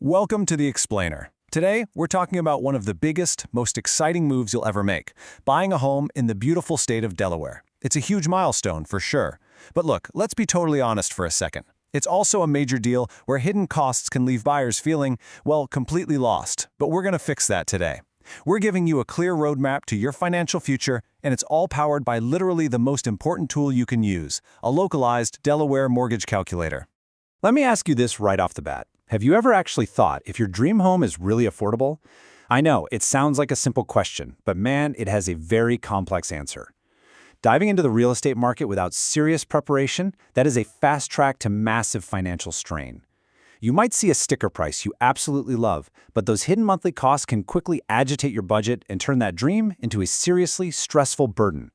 Welcome to The Explainer. Today, we're talking about one of the biggest, most exciting moves you'll ever make, buying a home in the beautiful state of Delaware. It's a huge milestone, for sure. But look, let's be totally honest for a second. It's also a major deal where hidden costs can leave buyers feeling, well, completely lost. But we're going to fix that today. We're giving you a clear roadmap to your financial future, and it's all powered by literally the most important tool you can use, a localized Delaware Mortgage Calculator. Let me ask you this right off the bat. Have you ever actually thought if your dream home is really affordable? I know, it sounds like a simple question, but man, it has a very complex answer. Diving into the real estate market without serious preparation, that is a fast track to massive financial strain. You might see a sticker price you absolutely love, but those hidden monthly costs can quickly agitate your budget and turn that dream into a seriously stressful burden.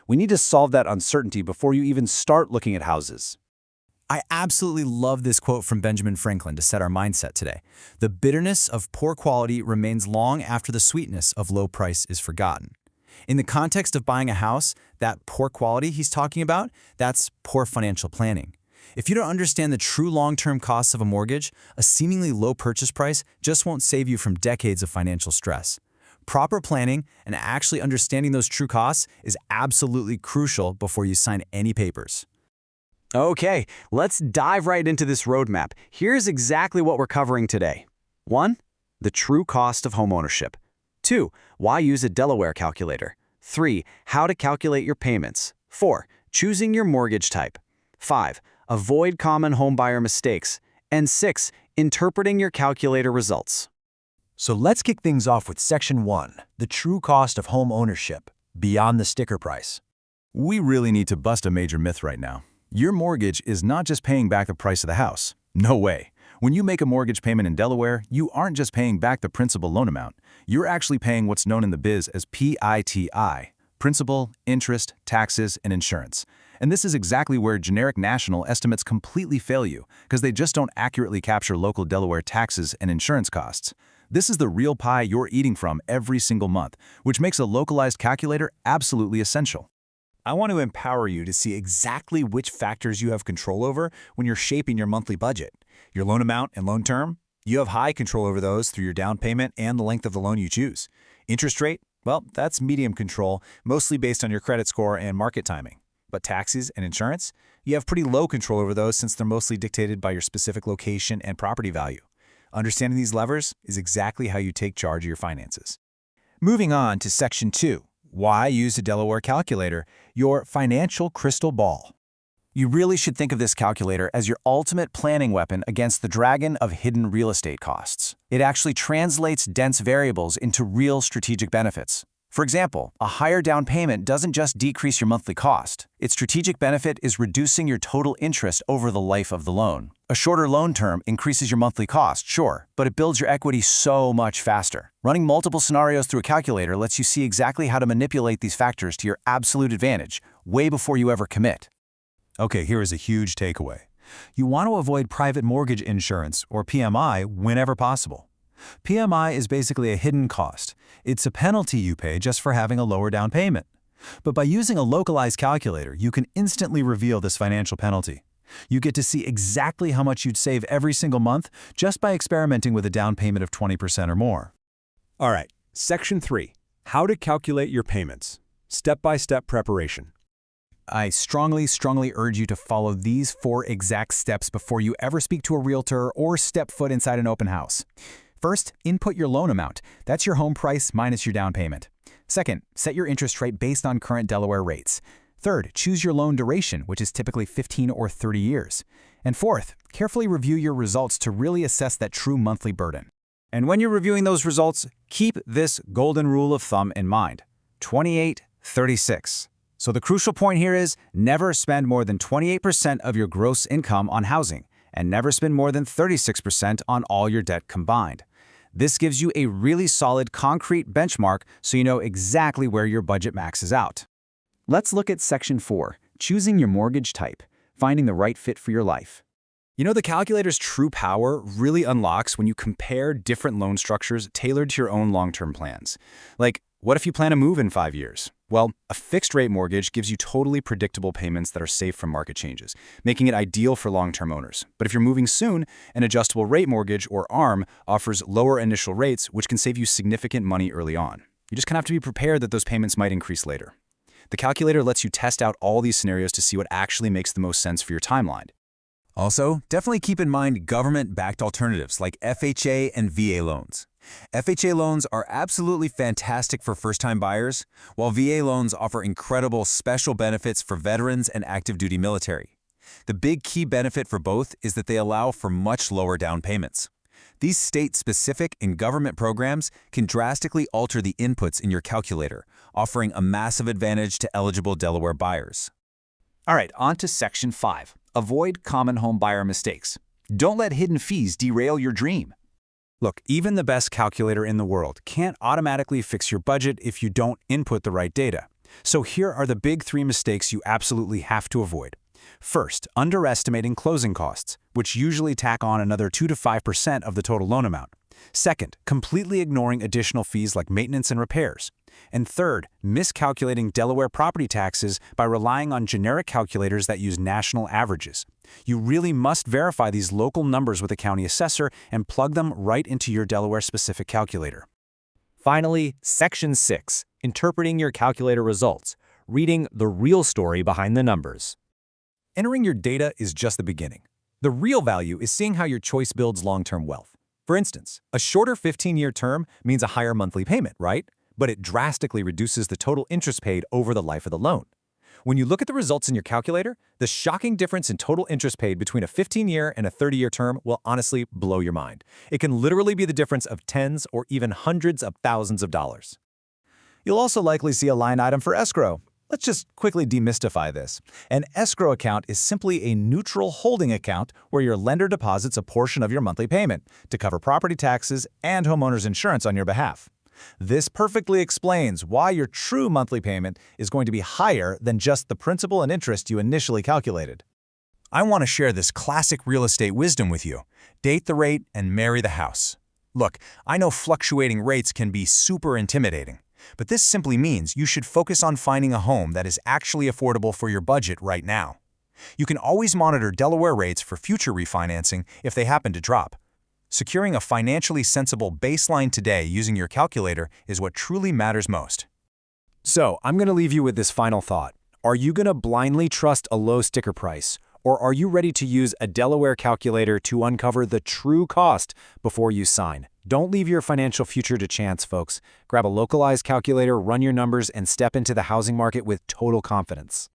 We need to solve that uncertainty before you even start looking at houses. I absolutely love this quote from Benjamin Franklin to set our mindset today. The bitterness of poor quality remains long after the sweetness of low price is forgotten. In the context of buying a house, that poor quality he's talking about, that's poor financial planning. If you don't understand the true long-term costs of a mortgage, a seemingly low purchase price just won't save you from decades of financial stress. Proper planning and actually understanding those true costs is absolutely crucial before you sign any papers. Okay, let's dive right into this roadmap. Here's exactly what we're covering today. 1. The true cost of homeownership. 2. Why use a Delaware calculator. 3. How to calculate your payments. 4. Choosing your mortgage type. 5. Avoid common homebuyer mistakes. And 6. Interpreting your calculator results. So let's kick things off with Section 1, the true cost of home ownership, beyond the sticker price. We really need to bust a major myth right now. Your mortgage is not just paying back the price of the house. No way. When you make a mortgage payment in Delaware, you aren't just paying back the principal loan amount. You're actually paying what's known in the biz as PITI, principal, interest, taxes, and insurance. And this is exactly where generic national estimates completely fail you, because they just don't accurately capture local Delaware taxes and insurance costs. This is the real pie you're eating from every single month, which makes a localized calculator absolutely essential. I want to empower you to see exactly which factors you have control over when you're shaping your monthly budget. Your loan amount and loan term, you have high control over those through your down payment and the length of the loan you choose. Interest rate, well, that's medium control, mostly based on your credit score and market timing. But taxes and insurance, you have pretty low control over those since they're mostly dictated by your specific location and property value. Understanding these levers is exactly how you take charge of your finances. Moving on to Section 2. Why use a Delaware calculator? Your financial crystal ball. You really should think of this calculator as your ultimate planning weapon against the dragon of hidden real estate costs. It actually translates dense variables into real strategic benefits. For example, a higher down payment doesn't just decrease your monthly cost. Its strategic benefit is reducing your total interest over the life of the loan. A shorter loan term increases your monthly cost, sure, but it builds your equity so much faster. Running multiple scenarios through a calculator lets you see exactly how to manipulate these factors to your absolute advantage, way before you ever commit. Okay, here is a huge takeaway. You want to avoid private mortgage insurance, or PMI, whenever possible. PMI is basically a hidden cost. It's a penalty you pay just for having a lower down payment. But by using a localized calculator, you can instantly reveal this financial penalty. You get to see exactly how much you'd save every single month just by experimenting with a down payment of 20% or more. All right, Section 3, how to calculate your payments. Step-by-step preparation. I strongly urge you to follow these 4 exact steps before you ever speak to a realtor or step foot inside an open house. First, input your loan amount. That's your home price minus your down payment. Second, set your interest rate based on current Delaware rates. Third, choose your loan duration, which is typically 15 or 30 years. And fourth, carefully review your results to really assess that true monthly burden. And when you're reviewing those results, keep this golden rule of thumb in mind: 28-36. So the crucial point here is never spend more than 28% of your gross income on housing, and never spend more than 36% on all your debt combined. This gives you a really solid concrete benchmark so you know exactly where your budget maxes out. Let's look at Section 4, choosing your mortgage type, finding the right fit for your life. You know, the calculator's true power really unlocks when you compare different loan structures tailored to your own long-term plans. Like, What if you plan to move in 5 years? Well, a fixed-rate mortgage gives you totally predictable payments that are safe from market changes, making it ideal for long-term owners. But if you're moving soon, an adjustable rate mortgage, or ARM, offers lower initial rates, which can save you significant money early on. You just kind of have to be prepared that those payments might increase later. The calculator lets you test out all these scenarios to see what actually makes the most sense for your timeline. Also, definitely keep in mind government-backed alternatives like FHA and VA loans. FHA loans are absolutely fantastic for first-time buyers, while VA loans offer incredible special benefits for veterans and active duty military. The big key benefit for both is that they allow for much lower down payments. These state-specific and government programs can drastically alter the inputs in your calculator, offering a massive advantage to eligible Delaware buyers. All right, on to Section 5. Avoid common home buyer mistakes. Don't let hidden fees derail your dream. Look, even the best calculator in the world can't automatically fix your budget if you don't input the right data. So here are the big 3 mistakes you absolutely have to avoid. First, underestimating closing costs, which usually tack on another 2 to 5% of the total loan amount. Second, completely ignoring additional fees like maintenance and repairs. And third, miscalculating Delaware property taxes by relying on generic calculators that use national averages. You really must verify these local numbers with a county assessor and plug them right into your Delaware-specific calculator. Finally, Section 6, interpreting your calculator results, reading the real story behind the numbers. Entering your data is just the beginning. The real value is seeing how your choice builds long-term wealth. For instance, a shorter 15-year term means a higher monthly payment, right? But it drastically reduces the total interest paid over the life of the loan. When you look at the results in your calculator, the shocking difference in total interest paid between a 15-year and a 30-year term will honestly blow your mind. It can literally be the difference of tens or even hundreds of thousands of dollars. You'll also likely see a line item for escrow. Let's just quickly demystify this. An escrow account is simply a neutral holding account where your lender deposits a portion of your monthly payment to cover property taxes and homeowner's insurance on your behalf. This perfectly explains why your true monthly payment is going to be higher than just the principal and interest you initially calculated. I want to share this classic real estate wisdom with you. Date the rate and marry the house. Look, I know fluctuating rates can be super intimidating, but this simply means you should focus on finding a home that is actually affordable for your budget right now. You can always monitor Delaware rates for future refinancing if they happen to drop. Securing a financially sensible baseline today using your calculator is what truly matters most. So, I'm going to leave you with this final thought. Are you going to blindly trust a low sticker price, or are you ready to use a Delaware calculator to uncover the true cost before you sign? Don't leave your financial future to chance, folks. Grab a localized calculator, run your numbers, and step into the housing market with total confidence.